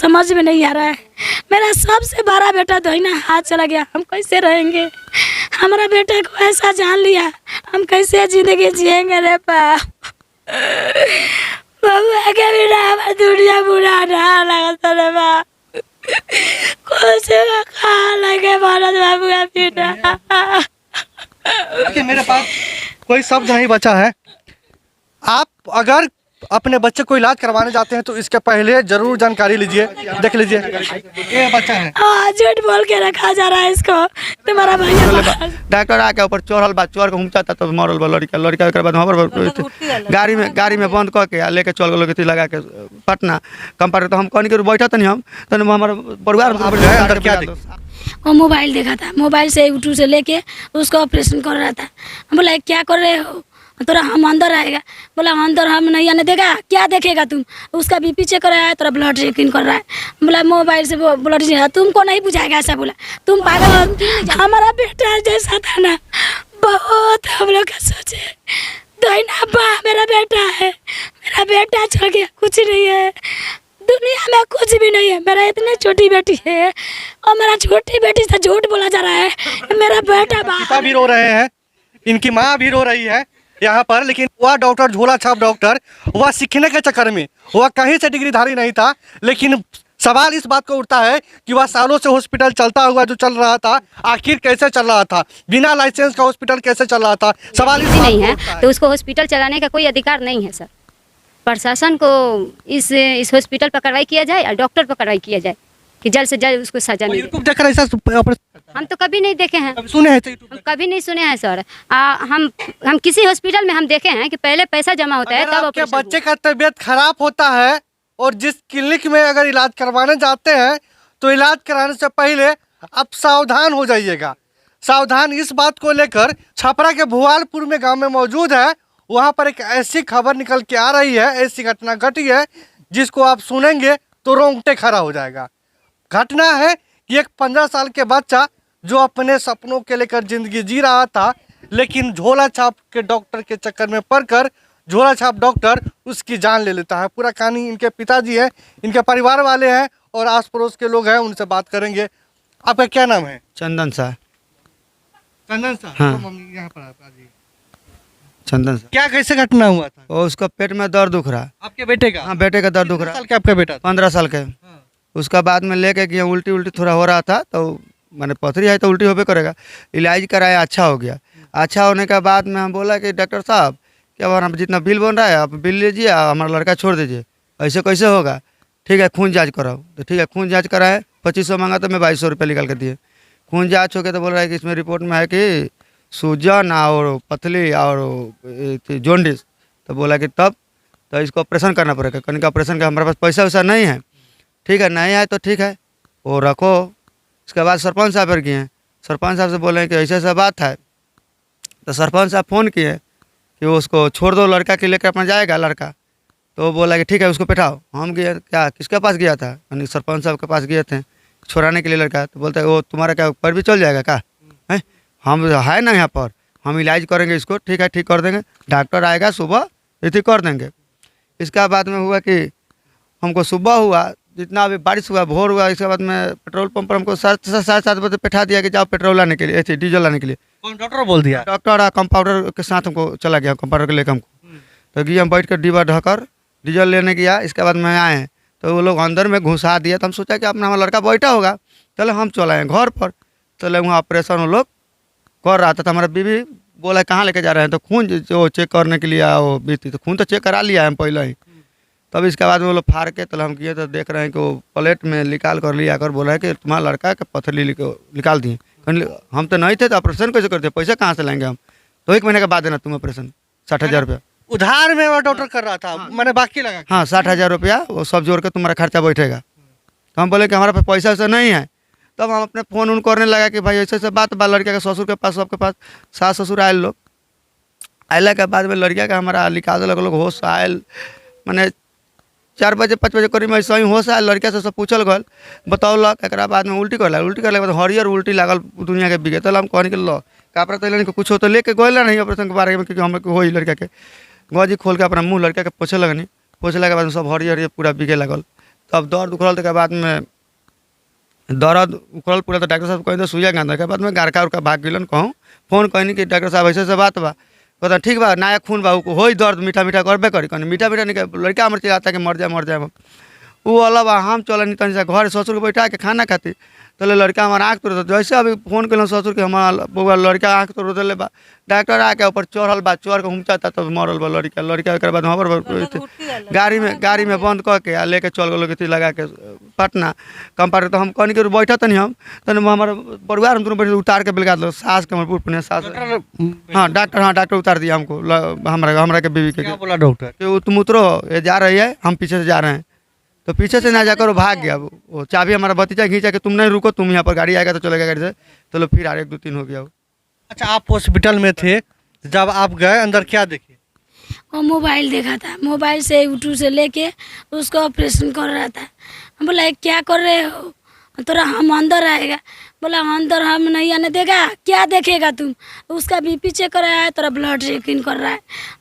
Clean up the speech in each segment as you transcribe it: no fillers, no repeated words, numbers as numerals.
समझ में नहीं आ रहा है। मेरा सबसे बड़ा बेटा दहिना हाथ चला गया, हम कैसे रहेंगे? हमारा बेटे को ऐसा जान लिया, हम कैसे जिंदगी जिएंगे रे बाप? बबुआ के बिना हमारा दुनिया बुरा ना लगा रे बाप। कुछ खा लगे भारत बाबू का बेटा। देखिए मेरे पास कोई शब्द नहीं बचा है। आप अगर अपने बच्चे को इलाज करवाने जाते हैं तो इसके पहले जरूर जानकारी लीजिए। देख लीजिए ये बच्चा है, झूठ बोल के रखा जा रहा है इसको। तुम्हारा भैया डॉक्टर आके ऊपर चढ़ल बा, चढ़ के घूमता था तो मरल बा लड़का के बाद वहाँ पर गाड़ी में बंद करके लेके चल गए लगा के पटना कंपाउंडर। तो हम कहने के बैठा था नहीं, हम तो हमारा परिवार वो मोबाइल देखा था, मोबाइल से यूट्यूब से लेके उसका ऑपरेशन कर रहा था। हम बोला क्या कर रहे हो? तोरा हम अंदर आएगा। बोला अंदर हम नहीं आने देगा। क्या देखेगा तुम? उसका बीपी चेक कर रहा है, तोरा ब्लड चेकिंग कर रहा है। बोला मोबाइल से ब्लड चेक, तुमको नहीं बुझाएगा ऐसा। बोला तुम पागल। हमारा बेटा जैसा था ना, बहुत हम लोग का सोचे। दहिना बा मेरा बेटा है, मेरा बेटा चल गया, कुछ नहीं है दुनिया में, कुछ भी नहीं है। मेरा इतनी छोटी बेटी है और मेरा छोटी बेटी से झूठ बोला जा रहा है। मेरा बेटा पिता भी रो रहे हैं, इनकी माँ भी रो रही है यहाँ पर। लेकिन वह डॉक्टर झोला छाप डॉक्टर, वह सीखने के चक्कर में, वह कहीं से डिग्रीधारी नहीं था। लेकिन सवाल इस बात को उठता है कि वह सालों से हॉस्पिटल चलता हुआ जो चल रहा था, आखिर कैसे चल रहा था? बिना लाइसेंस का हॉस्पिटल कैसे चल रहा था? सवाल इस नहीं है तो उसको हॉस्पिटल चलाने का कोई अधिकार नहीं है सर। प्रशासन को इस हॉस्पिटल पर कार्रवाई किया जाए और डॉक्टर पर कार्रवाई किया जाए कि जल्द से जल्द उसको सजा मिले। यूट्यूब देखकर ऐसा हम तो कभी नहीं देखे हैं, सुने हैं हम कभी नहीं सुने हैं सर। हम किसी हॉस्पिटल में हम देखे हैं कि पहले पैसा जमा होता है तब आपके बच्चे का तबीयत खराब होता है और जिस क्लिनिक में अगर इलाज करवाने जाते हैं तो इलाज कराने से पहले आप सावधान हो जाइएगा। सावधान इस बात को लेकर छपरा के भुआलपुर में गांव में मौजूद है। वहां पर एक ऐसी खबर निकल के आ रही है, ऐसी घटना घटी है जिसको आप सुनेंगे तो रोंगटे खड़ा हो जाएगा। घटना है कि एक 15 साल के बच्चा जो अपने सपनों के लेकर जिंदगी जी रहा था, लेकिन झोला छाप के डॉक्टर के चक्कर में पड़कर झोला छाप डॉक्टर उसकी जान ले लेता है। पूरा कहानी इनके पिताजी है, इनके परिवार वाले हैं और आस पड़ोस के लोग हैं, उनसे बात करेंगे। आपका क्या नाम है? चंदन शाह। चंदन शाह। हाँ। तो मम्मी यहाँ पर आ जाइए। चंदन शाह। क्या कैसे घटना हुआ था? और उसका पेट में दर्द दुख रहा। आपके बेटे का? हाँ बेटे का दर्द दुख कितने रहा। साल का आपका बेटा? 15 साल के। हाँ। उसका बाद में लेके गया, उल्टी थोड़ा हो रहा था तो मैंने पथरी है तो उल्टी होबे करेगा। इलाज कराया, अच्छा हो गया। अच्छा होने के बाद में हम बोला कि डॉक्टर साहब क्या हमारा जितना बिल बन रहा है आप बिल लीजिए, हमारा लड़का छोड़ दीजिए। ऐसे कैसे होगा? ठीक है खून जांच कराओ। तो ठीक है खून जांच कराए, 2500 मांगा तो मैं 2200 रुपये निकाल कर दिए। खून जांच हो गया तो बोल रहा है कि इसमें रिपोर्ट में है कि सूजन और पथली और जॉन्डिस। तो बोला कि तब तो इसको ऑपरेशन करना पड़ेगा। कहने का ऑपरेशन का हमारे पास पैसा वैसा नहीं है। ठीक है नहीं है तो ठीक है वो रखो। इसके बाद सरपंच साहब पर गए, सरपंच साहब से बोले कि ऐसा ऐसा बात है। तो सरपंच साहब फ़ोन किए कि वो उसको छोड़ दो, लड़का के लेकर अपना जाएगा लड़का। तो वो बोला कि ठीक है उसको बैठाओ। हम गए, क्या किसके पास गया था? यानी सरपंच साहब के पास गए थे छोड़ाने के लिए लड़का। तो बोलता है वो तुम्हारा क्या ऊपर भी चल जाएगा क्या? है हम है ना यहाँ पर, हम इलाज करेंगे इसको। ठीक है ठीक कर देंगे, डॉक्टर आएगा सुबह ठीक कर देंगे। इसके बाद में हुआ कि हमको सुबह हुआ, जितना अभी बारिश हुआ भोर हुआ, इसके बाद में पेट्रोल पंप पर हमको 7:30 बजे बैठा दिया कि जाओ पेट्रोल लाने के लिए, ऐसे डीजल लाने के लिए। कौन डॉक्टर बोल दिया? डॉक्टर कंपाउंडर के साथ हमको चला गया, कंपाउंडर के लेकर हमको। तो गया हम बैठ कर डिब्बा ढकर डीजल लेने गया। इसके बाद में आए तो वो लोग अंदर में घुसा दिया। तो हम सोचा कि अपना हमारा लड़का बैठा होगा, चलो हम चले आए घर पर। चले वहाँ ऑपरेशन वो लोग कर रहा था। तो हमारा बीवी बोला कहाँ लेके जा रहे हैं? तो खून जो चेक करने के लिए आया वो बीती। तो खून तो चेक करा लिया हम पहले ही। तब इसके बाद वो लोग फाड़ के तो हम किए तो देख रहे हैं कि वो प्लेट में निकाल कर लिया कर बोल रहा है कि तुम्हारा लड़का का पथरी निकाल दिए। हम तो नहीं थे तो ऑपरेशन कैसे करते, पैसा कहाँ से लेंगे हम? तो 1 महीने के बाद देना तुम ऑपरेशन, 60,000 रुपया उधार में वो डॉक्टर कर रहा था। मैंने बाकी लगा। हाँ 60,000 रुपया वो सब जोड़ के तुम्हारा खर्चा बैठेगा। तो हम बोले कि हमारे पास पैसा वैसा नहीं है। तब हम अपने फ़ोन उन करने लगा कि भाई ऐसे ऐसे बात बा, लड़के के ससुर के पास सबके पास सास ससुर आए लोग। आने के बाद में लड़किया का हमारा निकाल दिलक लोग, होश आयल। मैंने 4 बजे 5 बजे करीब में ऐसा ही होश आयल। लड़किया से सब पूछल गल, बतौलक। एक बाद में उल्टी कर के बाद हरियर उल्टी लागल दुनिया के बिगे। तो हम कहने के लो कपड़ा तो कुछ हो तो लेके गए नहीं ऑपरेशन के बारे में, क्योंकि हम हो लड़का के गौजी खोल के अपना मुँह लड़का के पोछे लगनी। पोछला के बाद सब हरियर पूरा बिगे लगल। तब दर्द उखड़ल के बाद में दर्द उखड़ल पूरा तो डॉक्टर साहब कहीं तो सुइया गांधा के बाद में गारका उरका भाग गिलन कहूँ फोन कहनी कि डॉक्टर साहब ऐसे बात बा कहता ठीक बा नया खून बा हो दर्द मीठा मीठा करबे करी कहनी मीठा मीठा नहीं लड़का हमारे चिल्लाता कि मर जाए वो अलग बा हम चल नहीं तनी घर ससुर के बैठा के खाना खाती तो लड़का हमारा आँख तोड़ जैसे अभी फोन कल ससुर के हमारा बउआ लड़का आँख तोड़ दिले बा डॉक्टर आके ऊपर चढ़ल बा चढ़ के हुमचाता तब मरल बा लड़का के बाद हमारे गाड़ी में बंद कऽ के आ लेके चल गए लगा के पटना कंपाउंडर तो हम कहनी कि बैठा तनी हम तनी हमारे परिवार हम दोनों बैठे उतार के बिलगा दो सास के हमारे पुणे सास हाँ डॉक्टर उतार दिया हमको हमारा के बीवी के क्या बोला डॉक्टर? कि तुम उतरो ये जा रही है हम पीछे से जा रहे हैं तो पीछे से ना जाकर वो भाग गया वो चाबी हमारा भतीजा खींचा कि तुम नहीं रुको तुम यहाँ पर गाड़ी आएगा तो चलेगा गाड़ी से तो लो फिर 1 2 3 हो गया वो। अच्छा, आप हॉस्पिटल में थे, जब आप गए अंदर क्या देखे? वो मोबाइल देखा था, मोबाइल से यूट्यूब से लेके उसको ऑपरेशन कर रहा था। हम बोला क्या कर रहे हो, तोरा हम अंदर आएगा। बोला अंदर हम नहीं आने देगा, क्या देखेगा तुम, उसका बीपी चेक कर रहा है, तोरा ब्लड चेकिंग कर रहा है।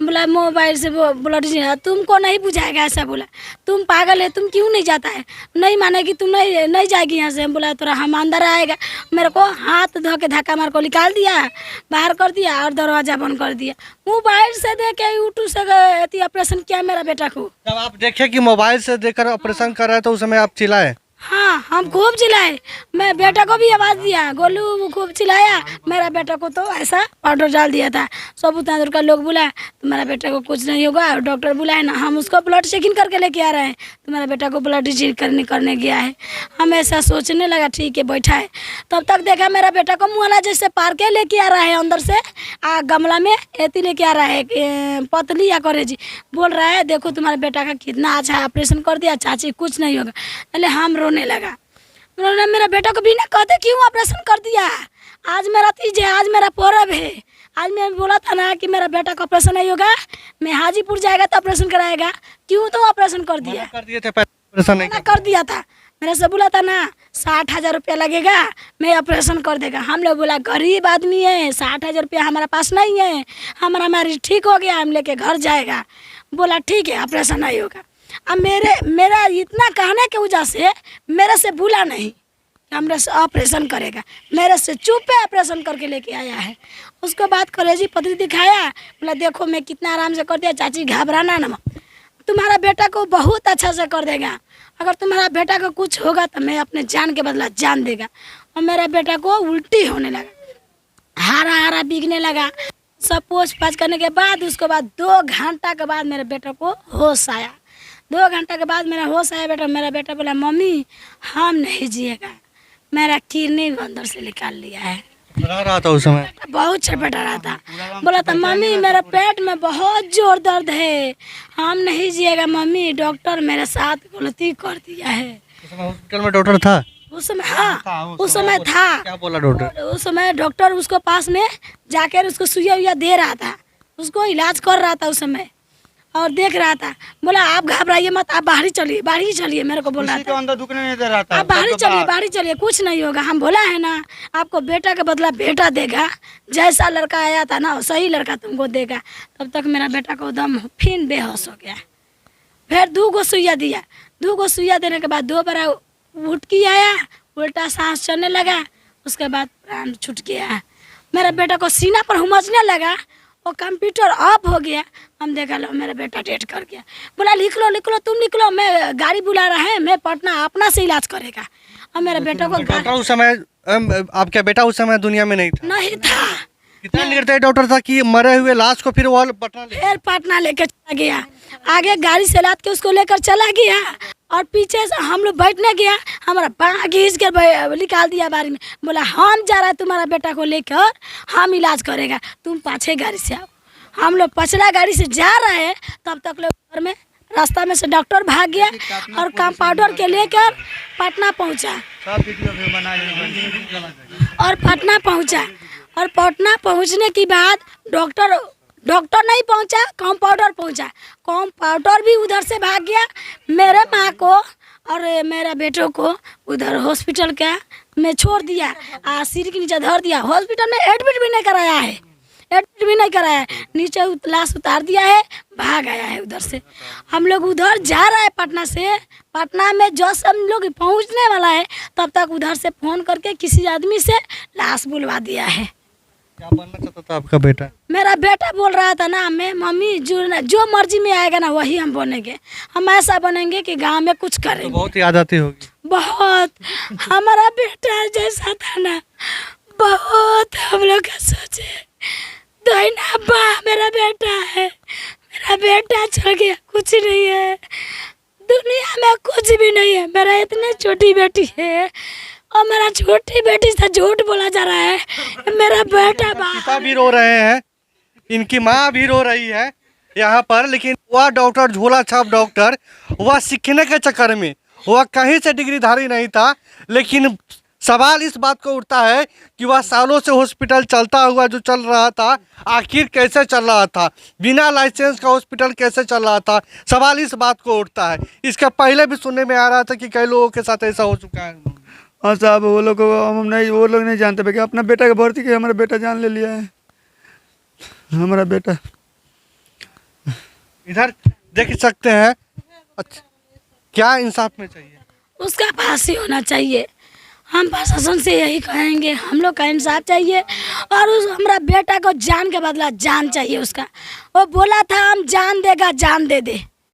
बोला मोबाइल से वो ब्लड चेक, तुमको नहीं बुझाएगा ऐसा। बोला तुम पागल है, तुम क्यों नहीं जाता है, नहीं मानेगी तुम नहीं जाएगी यहाँ से। हम बोला तोरा हम अंदर आएगा। मेरे को हाथ धो के धक्का मार को निकाल दिया, बाहर कर दिया और दरवाज़ा बंद कर दिया। मोबाइल से देखे यूट्यूब से ऑपरेशन किया मेरा बेटा को। जब आप देखे कि मोबाइल से देखकर ऑपरेशन कर रहा है तो उस समय आप चिल्लाए? हाँ, हम खूब चिल्लाए, मैं बेटा को भी आवाज़ दिया, गोलू खूब चिल्लाया। मेरा बेटा को तो ऐसा पाउडर डाल दिया था। सब उतना दूर का लोग बुलाए तो मेरा बेटा को कुछ नहीं होगा, और डॉक्टर बुलाए ना, हम उसको ब्लड चेकिंग करके लेके आ रहे हैं तो मेरा बेटा को ब्लड चेक करने गया है। हम ऐसा सोचने लगा ठीक है बैठा है, तब तक देखा मेरा बेटा को मुँहला जैसे पार के लेके आ रहा है, अंदर से गमला में एती लेके आ रहा है, पतली या करेजी। बोल रहा है देखो तुम्हारे बेटा का कितना अच्छा ऑपरेशन कर दिया चाची, कुछ नहीं होगा। पहले हम रोने लगा, मेरा बेटा को बिना कहते क्यों ऑपरेशन कर दिया। आज मेरा तीज है, आज मेरा पर्व है। आज मैं बोला था ना कि मेरा बेटा का ऑपरेशन नहीं होगा, मैं हाजीपुर जाएगा तो ऑपरेशन कराएगा, क्यों तो ऑपरेशन कर दिया। कर दिए थे ऑपरेशन नहीं कर दिया था, मेरे से बोला था ना 60,000 रुपया लगेगा, मैं ऑपरेशन कर देगा। हम लोग बोला गरीब आदमी है, 60,000 रुपया हमारा पास नहीं है, हमारा मैरिज ठीक हो गया, हम लेके घर जाएगा। बोला ठीक है ऑपरेशन नहीं होगा। अब मेरा इतना कहने के वजह से मेरे से भूला नहीं कि हमरे से ऑपरेशन करेगा, मेरे से चुप पे ऑपरेशन करके लेके आया है। उसके बाद कलेजी पत्री दिखाया, बोला देखो मैं कितना आराम से कर दिया, चाची घबराना ना, तुम्हारा बेटा को बहुत अच्छा से कर देगा। अगर तुम्हारा बेटा को कुछ होगा तो मैं अपने जान के बदला जान देगा। और मेरा बेटा को उल्टी होने लगा, हारा बिगने लगा। सब पोछ पाछ करने के बाद उसके बाद 2 घंटा के बाद मेरे बेटे को होश आया। 2 घंटा के बाद मेरा होश आया मेरा बेटा बोला मम्मी हम नहीं जिएगा, मेरा किडनी अंदर से निकाल लिया है। रह रहा था उस समय, बहुत छटपटा रहा था। बोला था मम्मी मेरा पेट में बहुत जोर दर्द है, हम नहीं जिएगा मम्मी, डॉक्टर मेरे साथ गलती कर दिया है। उस समय हॉस्पिटल में डॉक्टर था? उस समय हाँ, उस समय था। क्या बोला डॉक्टर? उस समय डॉक्टर उसको पास में जाकर उसको सुइया उइया दे रहा था, उसको इलाज कर रहा था उस समय और देख रहा था। बोला आप घबराइए मत, आप बाहर ही चलिए मेरे को बोल रहा था। अंदर दुखने नहीं दे रहा था, आप बाहर ही चलिए, कुछ नहीं होगा। हम बोला है ना आपको बेटा के बदला बेटा देगा, जैसा लड़का आया था ना सही लड़का तुमको देगा। तब तक मेरा बेटा को दम फिर बेहोश हो गया। फिर 2 गो सुइया दिया, 2 गो सुइया देने के बाद 2 बार उठकी आया, उल्टा सांस चलने लगा, उसके बाद प्राण छूट गया। मेरा बेटा को सीना पर हुमचने लगा, वो कंप्यूटर ऑफ हो गया। हम देखा लो मेरा बेटा डेट कर गया। बोला लिख लो तुम लिख लो, मैं गाड़ी बुला रहा है, मैं पटना अपना से इलाज करेगा। और मेरे बेटा को डॉक्टर उस समय आपका बेटा उस समय दुनिया में नहीं था। कितना निर्दयी डॉक्टर था कि मरे हुए लाश को फिर वो पटना लेकर चला गया, आगे गाड़ी से लाद के उसको लेकर चला गया और पीछे से हम लोग बैठने गया, हमारा बाँह घींच कर निकाल दिया बारी में। बोला हम जा रहा है तुम्हारा बेटा को लेकर, हम इलाज करेगा, तुम पाछे गाड़ी से आओ। हम लोग पछला गाड़ी से जा रहे हैं, तब तक लोग घर में रास्ता में से डॉक्टर भाग गया और कंपाउंडर के लेकर पटना पहुंचा और पटना पहुंचने के बाद डॉक्टर नहीं पहुंचा, कंपाउंडर पहुंचा। कंपाउंडर भी उधर से भाग गया, मेरे माँ को और मेरा बेटों को उधर हॉस्पिटल का में छोड़ दिया, सिर के नीचे धर दिया। हॉस्पिटल में एडमिट भी नहीं कराया है, एडमिट भी नहीं कराया है, नीचे लाश उतार दिया है, भाग आया है उधर से। हम लोग उधर जा रहा है पटना से, पटना में जब हम लोग पहुंचने वाला है तब तक उधर से फ़ोन करके किसी आदमी से लाश बुलवा दिया है। क्या बनना चाहता था आपका बेटा? मेरा बेटा बोल रहा था ना, मैं मम्मी जो मर्जी में आएगा ना वही हम बनेंगे, हम ऐसा बनेंगे कि गांव में कुछ तो करेंगे। बहुत याद आती होगी। बहुत, हमारा बेटा जैसा था ना, बहुत हम लोग का सोचे। दोइना बा मेरा बेटा है, मेरा बेटा चल गया, कुछ नहीं है दुनिया में, कुछ भी नहीं है। मेरा इतनी छोटी बेटी है और मेरा छोटी बेटी से झूठ बोला जा रहा है। मेरा बेटा पिता भी रो रहे हैं, इनकी माँ भी रो रही है यहाँ पर, लेकिन वह डॉक्टर झोला छाप डॉक्टर, वह सीखने के चक्कर में, वह कहीं से डिग्रीधारी नहीं था, लेकिन सवाल इस बात को उठता है कि वह सालों से हॉस्पिटल चलता हुआ जो चल रहा था, आखिर कैसे चल रहा था, बिना लाइसेंस का हॉस्पिटल कैसे चल रहा था, सवाल इस बात को उठता है। इसके पहले भी सुनने में आ रहा था कि कई लोगों के साथ ऐसा हो चुका है। हाँ साहब, वो लोग नहीं जानते भाई कि अपना बेटा का भर्ती किया, हमारा बेटा जान ले लिया है, हमारा बेटा। इधर देख सकते हैं। अच्छा, क्या इंसाफ में चाहिए? उसका फांसी होना चाहिए। हम प्रशासन से यही कहेंगे, हम लोग का इंसाफ चाहिए और उस हमारा बेटा को जान के बदला जान चाहिए उसका। वो बोला था हम जान देगा, जान दे दे।